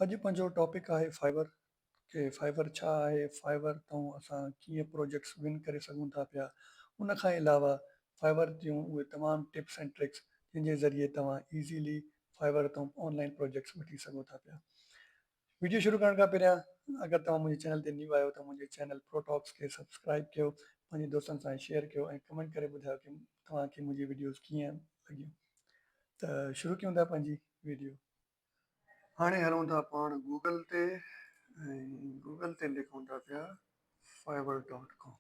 अॼु पंहिंजो टॉपिक आहे फाइबर के फाइबर छा आहे, फाइबर तां असां कीअं प्रोजेक्ट्स विन करे सघूं था पिया। उन खां अलावा फाइबर जूं उहे तमामु टिप्स एंड ट्रिक्स जंहिंजे ज़रिए तव्हां इज़ीली फाइबर तां ऑनलाइन प्रोजेक्ट्स वठी सघो था पिया। वीडियो शुरू करण खां पहिरियां अगरि तव्हां मुंहिंजे चैनल ते न्यू आहियो त मुंहिंजे चैनल प्रोटॉक्स खे सब्सक्राइब कयो, पंहिंजे दोस्तनि सां शेयर कयो ऐं कमेंट करे ॿुधायो कि तव्हांखे मुंहिंजी वीडियोज़ कीअं लॻियूं। त शुरू कयूं था पंहिंजी वीडियो। हाणे हलूं था पाण गूगल ते ऐं गूगल ते लिखूं था पिया fiverr.com।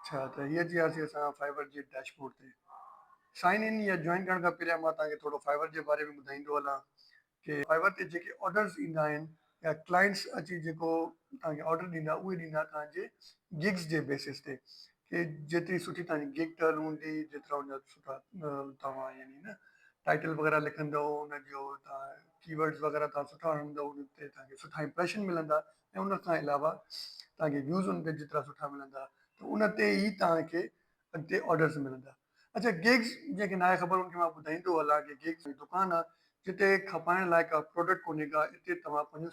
अच्छा, त हीअ अची वियासीं असां फाइबर जे डैशबोर्ड ते। साइन इन या जॉइन करण खां पहिरियां मां तव्हांखे थोरो फाइबर जे बारे में ॿुधाईंदो हलां कि फाइबर ते जेके ऑर्डर्स ईंदा आहिनि या क्लाइंट्स अची जेको तव्हांखे ऑर्डर ॾींदा उहे ॾींदा तव्हांजे गिग्स जे बेसिस ते कि जेतिरी सुठी तव्हांजी गिग टर्न हूंदी, जेतिरा हुनजा सुठा तव्हां यानी न टाइटल वग़ैरह लिखंदव, हुनजो तव्हां कीवर्ड्स वग़ैरह तव्हां सुठा हणंदव, उन ते तव्हांखे सुठा इंप्रेशन मिलंदा ऐं उन खां अलावा तव्हांखे व्यूज़ उन ते जेतिरा सुठा मिलंदा त उन ते ई तव्हांखे अॻिते ऑर्डर्स मिलंदा। अच्छा, गिग्स जंहिंखे न आहे ख़बर उनखे मां ॿुधाईंदो हलां कि गिग्स दुकानु आहे जिते खपाइण लाइ का प्रोडक्ट कोन्हे का, हिते तव्हां पंहिंजो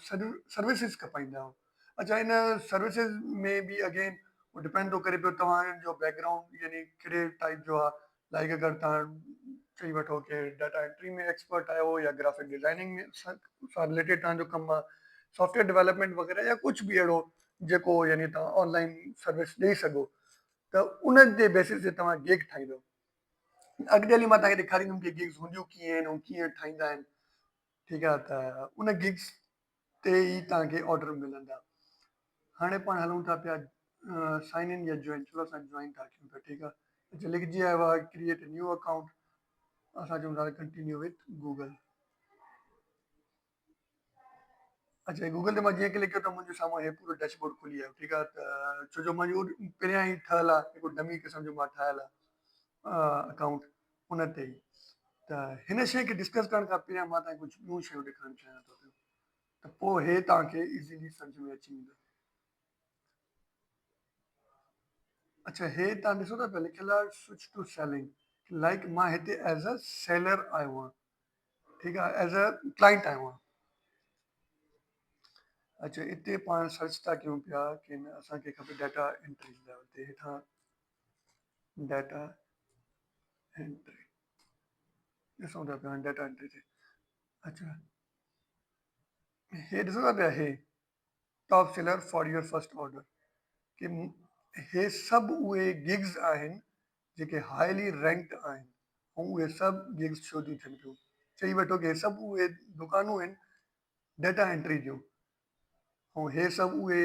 सर्विसिस खपाईंदा आहियो। अच्छा, इन सर्विसिस में बि अगेन डिपेंड थो करे पियो तव्हांजो बैकग्राउंड यानी कहिड़े टाइप जो आहे। लाइक अगरि तव्हां चई वठो कि डाटा एंट्री में एक्सपर्ट आहियो या ग्राफिक डिज़ाइनिंग में सां रिलेटेड तव्हांजो कमु आहे, सॉफ्टवेयर डेवलपमेंट वग़ैरह या कुझु बि अहिड़ो जेको यानी तव्हां ऑनलाइन सर्विस ॾेई सघो त उन जे बेसिस ते तव्हां गिग ठाहींदो। अॻिते हली मां तव्हांखे ॾेखारींदुमि कि गिग्स हूंदियूं कीअं आहिनि ऐं कीअं ठाहींदा आहिनि। ठीकु आहे, त उन गिग्स ते ई तव्हांखे ऑर्डर मिलंदा। हाणे पाण हलूं था पिया साइन इन या जॉइन। चलो असां जॉइन था कयूं पिया। ठीकु आहे, अच्छा लिखिजी आयो आहे क्रिएट न्यू अकाउंट। असां चऊं था कंटिन्यू विथ गूगल। अच्छा, गूगल ते मां जीअं क्लिक कयो त मुंहिंजे साम्हूं हे पूरो डैशबोर्ड खुली वियो। ठीकु आहे, त छो जो मुंहिंजो पहिरियां ई ठहियलु आहे, हिकु डमी क़िस्म जो मां ठाहियलु आहे अकाउंट उन ते ई। त हिन शइ खे डिस्कस करण खां पहिरियां मां तव्हांखे कुझु ॿियूं शयूं ॾेखारणु चाहियां थो पियो त पोइ हे तव्हांखे इज़ीली सम्झ में अची वेंदो। अच्छा, हे तव्हां ॾिसो था पिया लिखियलु आहे स्विच टू सेलिंग। लाइक मां हिते एज़ अ सेलर आयो आहियां, ठीकु आहे, एज़ अ क्लाइंट आयो आहियां। अच्छा, हिते पाण सर्च था कयूं पिया कि असांखे खपे डाटा एंट्री लाइ, हुते हेठां डाटा एंट्री ॾिसूं था पिया डाटा एंट्री ते। अच्छा, हे ॾिसो था पिया हे top seller for your first order कि हे सभु उहे गिग्स आहिनि जेके हाईली रैंक्ड आहिनि ऐं उहे सभु गिग्स छो थियूं थियनि पियूं। चई वठो कि हे सभु उहे दुकानूं आहिनि डाटा एंट्री जूं ऐं हे सभु उहे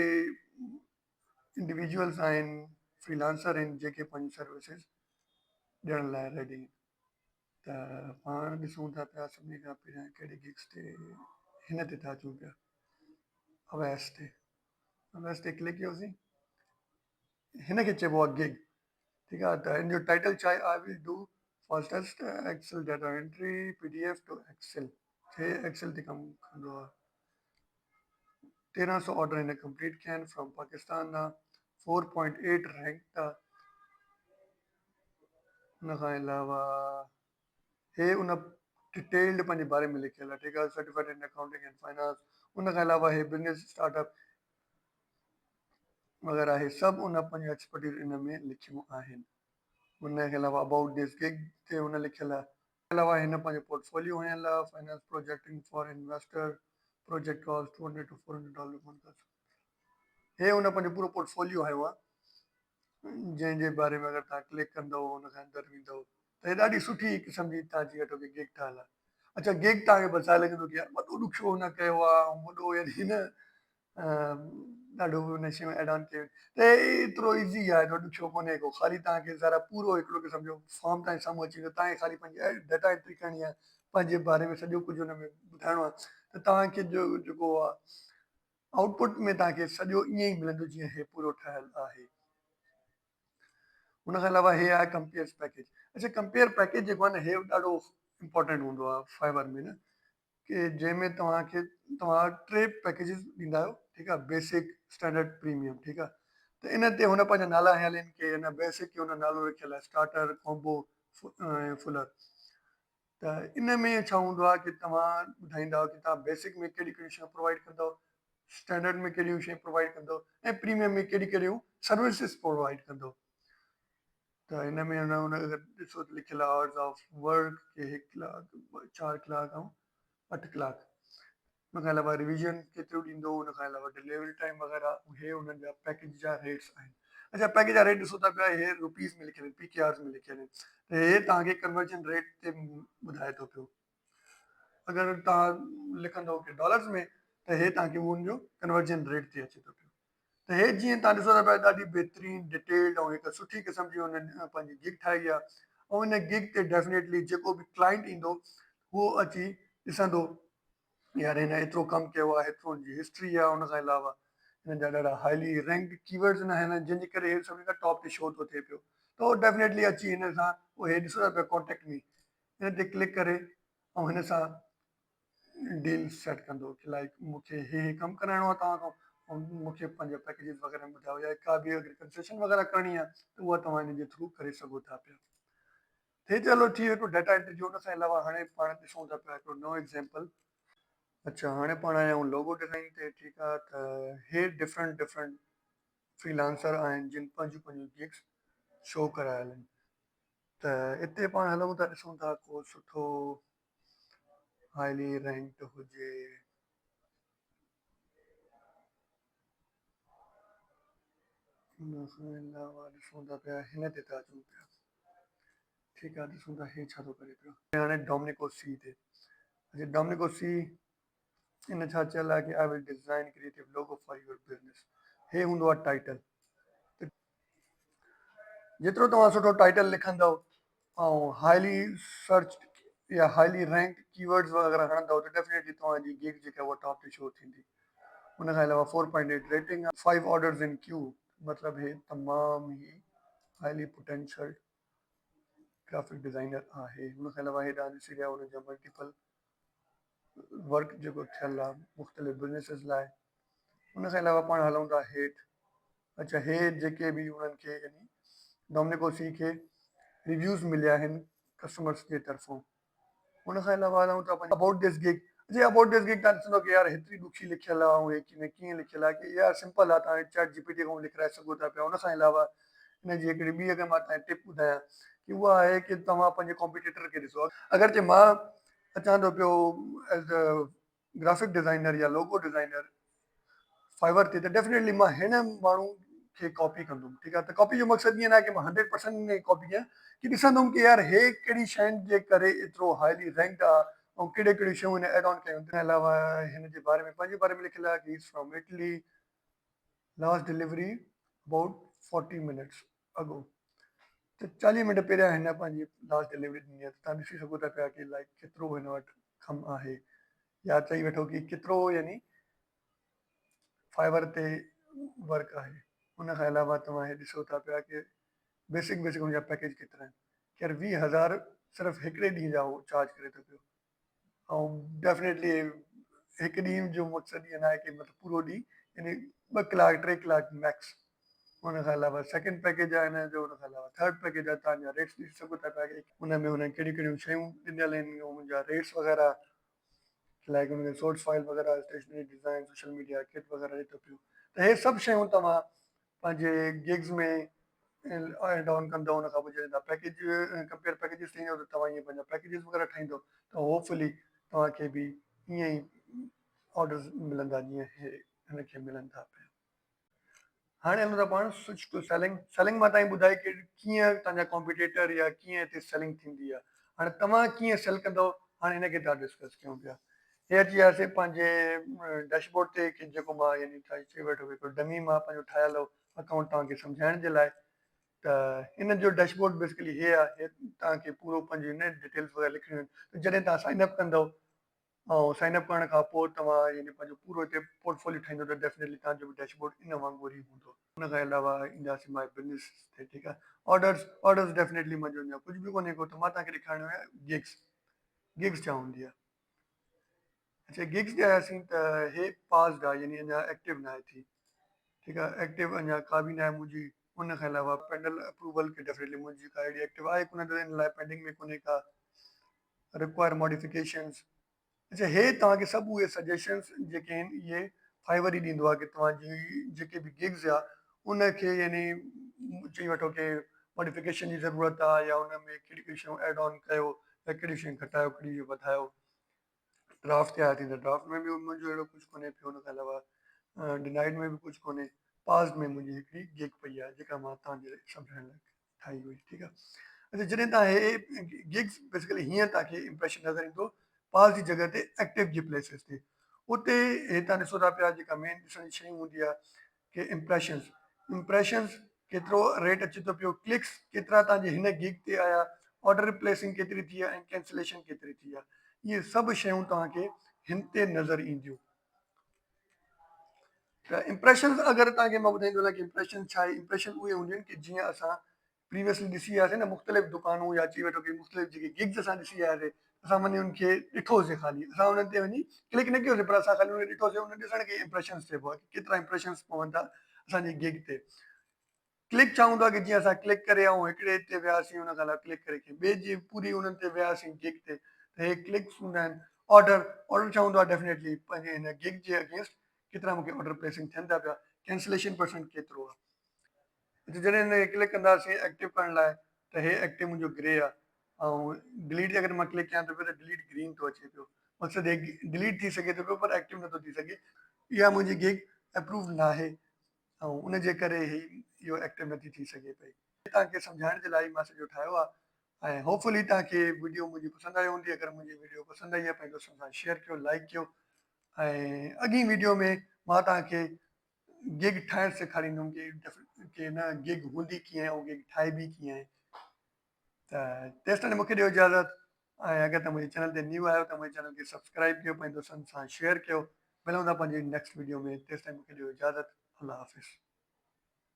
इंडिविजुअल्स आहिनि, फ्रीलांसर आहिनि जेके पंहिंजी सर्विसिस ॾियण लाइ रेडी आहिनि। त पाण ॾिसूं था पिया सभिनी खां पहिरियां कहिड़े गिग्स ते, हिन ते था अचूं पिया अवैस ते। अवैस ते क्लिक कयोसीं, हिन खे चइबो आहे गिग। ठीकु आहे, त हिन जो टाइटल छा आहे, I will do fastest Excel data entry PDF to Excel. हे एक्सेल ते कमु कंदो आहे। 1300 ऑर्डर हिन कंप्लीट कया आहिनि फ्रॉम पाकिस्तान आहे, 4.8 रैंक आहे। हुन खां अलावा हे उन डिटेल्ड पंहिंजे बारे में लिखियलु आहे। ठीकु आहे, certified in accounting and finance. उन खां अलावा हे बिज़नेस स्टार्टअप वग़ैरह हे सभु उन पंहिंजी एक्सपर्टीज़ इन में लिखियूं आहिनि। उन खां अलावा अबाउट दिस गिग ते हुन लिखियलु आहे। अलावा हिन पंहिंजो पोर्टफोलियो हणियलु आहे, finance projecting for investor, project cost $200 to $400। हे हुन पंहिंजो पूरो पोर्टफोलियो हयो आहे जंहिंजे बारे में अगरि तव्हां क्लिक कंदव हुन खां अंदरि वेंदव त हे ॾाढी सुठी क़िस्म जी तव्हां चई वठो कि गिग ठहियलु आहे। अच्छा, गिग तव्हांखे बसाए लॻंदो कि यार वॾो ॾुखियो हुन कयो आहे ऐं वॾो यानी न ॾाढो हुन शयूं एड ऑन कयूं त एतिरो ईज़ी आहे, एॾो ॾुखियो कोन्हे को। ख़ाली तव्हांखे ज़रा पूरो हिकिड़ो क़िस्म जो फॉर्म तव्हांजे साम्हूं अची वेंदो, तव्हांखे ख़ाली पंहिंजी डाटा एंट्री करणी आहे, पंहिंजे बारे में सॼो कुझु हुन में ॿुधाइणो आहे त तव्हांखे जो जेको आहे आउटपुट में तव्हांखे सॼो ईअं ई मिलंदो जीअं हे पूरो ठहियलु आहे। हुन खां अलावा हे आहे कंपेयर पैकेज। अच्छा, कंपेयर पैकेज जेको आहे न हे ॾाढो इम्पोर्टेंट हूंदो आहे फाइबर में न, कि जंहिंमें तव्हांखे तव्हां 3 पैकेजिस ॾींदा आहियो। ठीकु आहे, बेसिक, स्टैंडर्ड, प्रीमियम। ठीकु आहे, त इन ते हुन पंहिंजा नाला हलिया आहिनि कि हिन बेसिक जो हुन नालो लिखियलु आहे स्टार्टर, कॉम्बो, फुलर। त इन में छा हूंदो आहे कि तव्हां ॿुधाईंदा कि तव्हां बेसिक में कहिड़ी कहिड़ी शयूं प्रोवाइड कंदव, स्टैंडर्ड में कहिड़ियूं शयूं प्रोवाइड कंदव ऐं प्रीमियम में कहिड़ी कहिड़ियूं सर्विसिस प्रोवाइड कंदव। त हिन में अगरि ॾिसो त लिखियलु आहे आवर्स ऑफ वर्क के 1 कलाक 4 कलाक ऐं 8 कलाक। हुन खां अलावा रिविजन केतिरो ॾींदो, हुन खां अलावा डिलीवरी टाइम वग़ैरह, हे हुननि जा पैकेज जा रेट्स आहिनि। अच्छा, पैकेज जा रेट ॾिसो था पिया, हे रुपीज़ में लिखियल आहिनि, PKRs में लिखियल आहिनि, त हे तव्हांखे कन्वर्जन रेट ते ॿुधाए थो पियो। अगरि तव्हां लिखंदव कि डॉलर्स में, त हे तव्हांखे उनजो कन्वर्जन रेट ते अचे थो पियो। त हे जीअं तव्हां ॾिसो था पिया, ॾाढी बहितरीनु डिटेल्ड ऐं हिकु सुठी क़िस्म जी हुननि पंहिंजी गिग ठाही आहे। ऐं हिन गिग ते डेफिनेटली जेको बि क्लाइंट ईंदो उहो अची ॾिसंदो यार हिन एतिरो कमु कयो आहे, एतिरो हुनजी हिस्ट्री आहे। हुन खां अलावा हिन जा ॾाढा हाईली रैंक कीवर्ड्स आहिनि जंहिंजे करे हे सभिनी खां टॉप ते शो थो थिए पियो। त उहो डेफिनेटली अची हिन सां उहो हे ॾिसो था पिया कॉन्टेक्ट मी, हिन ते क्लिक करे ऐं हिन सां डील सेट कंदो कि लाइक मूंखे हे कमु कराइणो आहे तव्हां खां, ऐं मूंखे पंहिंजा पैकेजिस वग़ैरह ॿुधायो, या का बि अगरि कंसेशन वग़ैरह करणी आहे त उहा तव्हां हिन जे थ्रू करे सघो था पिया। हे चलो थी वियो डाटा एंट्री जो। हुन खां अलावा हाणे पाण ॾिसूं था पिया हिकिड़ो नओं एग्ज़ाम्पल। अच्छा, हाणे पाण आया आहियूं लोगो डिज़ाइन ते। ठीकु आहे, त हे डिफरेंट डिफरेंट फ्रीलांसर आहिनि जिन पंहिंजूं पंहिंजूं गिग्स शो करायल आहिनि। त हिते पाण हलूं था, ॾिसूं था को सुठो हाईली रैंक्ड हुजे। हुन खां अलावा ॾिसूं था पिया हिन ते था अचूं पिया। ठीकु आहे, ॾिसूं था हे छा थो करे पियो। हाणे डोमिनिको सी ते। अच्छा, डोमिनिको सी इन छा चयल आहे कि I will design creative logo for your business. हे हूंदो आहे टाइटल। जेतिरो तव्हां सुठो टाइटल लिखंदव ऐं हाईली सर्च या हाईली रैंक कीवर्ड्स वग़ैरह हणंदव त डेफिनेटली तव्हांजी गिग जेका उहा टॉप ते शो थींदी। हुन खां अलावा 4.8 रेटिंग, 5 ऑर्डर्स इन क्यू, मतिलबु हे तमामु ई हाईली पोटेंशियल ग्राफिक डिज़ाइनर आहे। हुन खां अलावा हे ॾिसी रहिया हुनजा मल्टीपल वर्क जेको थियल आहे मुख़्तलिफ़ बिज़नेसिस लाइ। हुन खां अलावा पाण हलूं था हेठि। अच्छा, हे जेके बि उन्हनि खे यानी डोमिनिको सी खे रिव्यूज़ मिलिया आहिनि कस्टमर्स जे तरफ़ां। हुन खां अलावा हलूं था अबाउट दिस गिग। जी, अबाउट दिस गिग तव्हां ॾिसंदो कि यार हेतिरी ॾुखी लिखियल आहे ऐं हे कीअं लिखियल आहे कि यार सिंपल आहे, तव्हां चैट जीपीटी खां लिखाए सघो था पिया। हुन खां अलावा हिन जी हिकिड़ी ॿी अगरि मां तव्हांखे टिप ॿुधायां कि उहा आहे कि तव्हां पंहिंजे कॉम्पिटिटर खे ॾिसो। अगरि जे मां अचां थो पियो एज़ अ ग्राफिक डिज़ाइनर या लोगो डिज़ाइनर फाइवर ते, त डेफिनेटली मां हिन माण्हू खे कॉपी कंदुमि। ठीकु आहे, त कॉपी जो मक़सदु ईअं न आहे कि मां 100% में कॉपी कयां, कि ॾिसंदुमि कि यार हे कहिड़ी शयुनि जे करे एतिरो हाईली रैंक्ड आहे ऐं कहिड़े कहिड़ियूं शयूं हिन एड ऑन कयूं। हिन अलावा हिन जे बारे में पंहिंजे बारे में लिखियलु आहे कि is from Italy, last delivery about 40 minutes ago. त 40 मिंट पहिरियां हिन पंहिंजी लास्ट डिलीवरी ॾिनी आहे। त तव्हां ॾिसी सघो था पिया कि लाइक केतिरो हिन वटि कमु आहे, या चई वठो कि केतिरो यानी फाइवर ते वर्क आहे। हुन खां अलावा तव्हां हे ॾिसो था पिया कि बेसिक हुनजा पैकेज केतिरा आहिनि। खैर 20,000 सिर्फ़ु हिकिड़े ॾींहं जा उहो चार्ज करे थो पियो। ऐं डेफिनेटली हिकु ॾींहं जो मक़सदु इहो न आहे कि मतिलबु पूरो ॾींहुं यानी 2 कलाक 3 कलाक मैक्स। हुन खां अलावा सेकेंड पैकेज आहे हिन जो। हुन खां अलावा थर्ड पैकेज आहे। तव्हांजा रेट्स ॾिसी सघो था पिया कि हुन में हुन कहिड़ियूं कहिड़ियूं शयूं ॾिनल आहिनि, हुनजा रेट्स वग़ैरह, लाइक हुनखे सोर्स फाइल वग़ैरह, stationery design, social media kit वग़ैरह ॾिए थो पियो। त हे सभु शयूं तव्हां पंहिंजे गिग्स में एड ऑन कंदव। हुन खां पोइ जॾहिं तव्हां पैकेज कंपेयर पैकेजिस ठाहींदव त तव्हां ईअं पंहिंजा पैकेजिस वग़ैरह ठाहींदव, त होपफुली तव्हांखे बि ईअं ई ऑर्डर्स मिलंदा जीअं हे हिनखे मिलनि था पिया। हाणे हलूं था पाण स्विच टू सेलिंग। सेलिंग मां तव्हांखे ॿुधाए कि कीअं तव्हांजा कॉम्पिटिटर या कीअं हिते सेलिंग थींदी आहे। हाणे तव्हां कीअं सेल कंदव, हाणे हिनखे था डिस्कस कयूं पिया। हे अची वियासीं पंहिंजे डैशबोर्ड ते कि जेको मां यानी चई वेठो हिकिड़ो डमी मां पंहिंजो ठाहियल अकाउंट तव्हांखे सम्झाइण जे लाइ। त इन जो डैशबोर्ड बेसिकली हे आहे, हे तव्हांखे पूरो पंहिंजी हिन डिटेल्स वग़ैरह लिखणियूं आहिनि। त जॾहिं तव्हां साइन अप कंदव ऐं साइन अप करण खां पोइ तव्हां यानी पंहिंजो पूरो हिते पोर्टफोलियो ठाहींदो, त डेफिनेटली तव्हांजो बि डैशबोर्ड इन वांगुरु ई हूंदो। हुन खां अलावा ईंदासीं माय बिज़नेस ते। ठीकु आहे, ऑर्डर्स डेफिनेटली मुंहिंजो अञा कुझु बि कोन्हे को। त मां तव्हांखे ॾेखारिणो आहे गिग्स छा हूंदी आहे। अच्छा, गिग्स जे आयासीं त हे पास्ड आहे, यानी अञा एक्टिव न आहे थी। ठीकु आहे, एक्टिव अञा का बि न आहे मुंहिंजी। हुन खां अलावा पैनल अप्रूवल खे डेफिनेटली मुंहिंजी का अहिड़ी एक्टिव आहे कोन, त इन लाइ पेंडिंग में कोन्हे का। Require modifications. अच्छा, हे तव्हांखे सभु उहे सजेशंस जेके आहिनि इहे फाइवर ई ॾींदो आहे कि तव्हांजी जेके बि गिग्स आहे उनखे यानी चई वठो कि मॉडिफिकेशन जी ज़रूरत आहे या उन में कहिड़ी कहिड़ी शयूं एड ऑन कयो या कहिड़ी शयूं घटायो कहिड़ी वधायो। ड्राफ्ट तयारु थींदो, ड्राफ्ट में बि मुंहिंजो अहिड़ो कुझु कोन्हे पियो, हुन खां अलावा डिनाइड में बि कुझु कोन्हे। पास में मुंहिंजी हिकिड़ी गिग पई आहे जेका मां तव्हांजे सम्झाइण लाइ ठाही हुई, ठीकु आहे। अच्छा, जॾहिं तव्हां हे गिग्स बेसिकली हीअं तव्हांखे इंप्रेशन नज़र ईंदो पास जी जॻह ते एक्टिव जी प्लेसिस ते, उते हे तव्हां ॾिसो था पिया जेका मेन ॾिसण जी शयूं हूंदी आहे कि इम्प्रेशंस केतिरो रेट अचे थो पियो, क्लिक्स केतिरा तव्हांजे हिन गिग ते आया, ऑर्डर प्लेसिंग केतिरी थी आहे ऐं कैंसिलेशन केतिरी थी आहे। इहे सभु शयूं तव्हांखे हिन ते नज़र ईंदियूं। त इम्प्रेशन अगरि तव्हांखे मां ॿुधाईंदो वञा कि इम्प्रेशन छा आहे। इम्प्रेशन उहे हूंदियूं आहिनि कि जीअं असां प्रीवियसली ॾिसी आयासीं न मुख़्तलिफ़ दुकानूं या चई वठो कि मुख़्तलिफ़ जेके गिग्स असां ॾिसी आयासीं, असां वञी उनखे ॾिठोसीं, ख़ाली असां उन्हनि ते वञी क्लिक न कयोसीं पर असां ख़ाली उन ॾिठोसीं, उन ॾिसण खे इम्प्रेशंस चइबो आहे कि केतिरा इम्प्रेशंस पवंदा असांजी गिग ते। क्लिक छा हूंदो आहे कि जीअं असां क्लिक करे ऐं हिकिड़े ते वियासीं हुन खां अलावा क्लिक करे ॿिए जी पूरी उन्हनि ते वियासीं गिग ते, त हे क्लिक्स हूंदा आहिनि। ऑर्डर छा हूंदो आहे, डेफिनेटली पंहिंजे हिन गिग जे अगेंस्ट केतिरा मूंखे ऑर्डर प्लेसिंग थियनि था पिया, कैंसिलेशन परसेंट केतिरो आहे। अच्छा, जॾहिं हिन क्लिक कंदासीं एक्टिव करण लाइ त हे एक्टिव मुंहिंजो ग्रे आहे ऐं डिलीट ते अगरि मां क्लिक कयां थो पियो त डिलीट ग्रीन थो अचे पियो, मक़सदु हे डिलीट थी सघे थो पियो पर एक्टिव नथो थी सघे। इहा मुंहिंजी गिग अप्रूव न आहे ऐं उनजे करे ई इहो एक्टिव नथी थी सघे पई। तव्हांखे सम्झाइण जे लाइ मां सॼो ठाहियो आहे ऐं होपफुली तव्हांखे वीडियो मुंहिंजी पसंदि आई हूंदी। अगरि मुंहिंजी वीडियो पसंदि आई आहे पंहिंजे दोस्तनि सां शेयर कयो, लाइक कयो ऐं अॻी वीडियो में मां तव्हांखे गिग ठाहिणु सेखारींदुमि कि न गिग हूंदी कीअं ऐं गिग ठाहिबी कीअं आहे। त तेसिताईं मूंखे ॾियो इजाज़त ऐं अगरि तव्हां मुंहिंजे चैनल ते न्यू आहियो त मुंहिंजे चैनल खे सब्सक्राइब कयो, पंहिंजे दोस्तनि सां शेयर कयो। मिलूं था पंहिंजी नेक्स्ट वीडियो में, तेसिताईं मूंखे ॾियो इजाज़त। अल्लाह हाफ़िज़।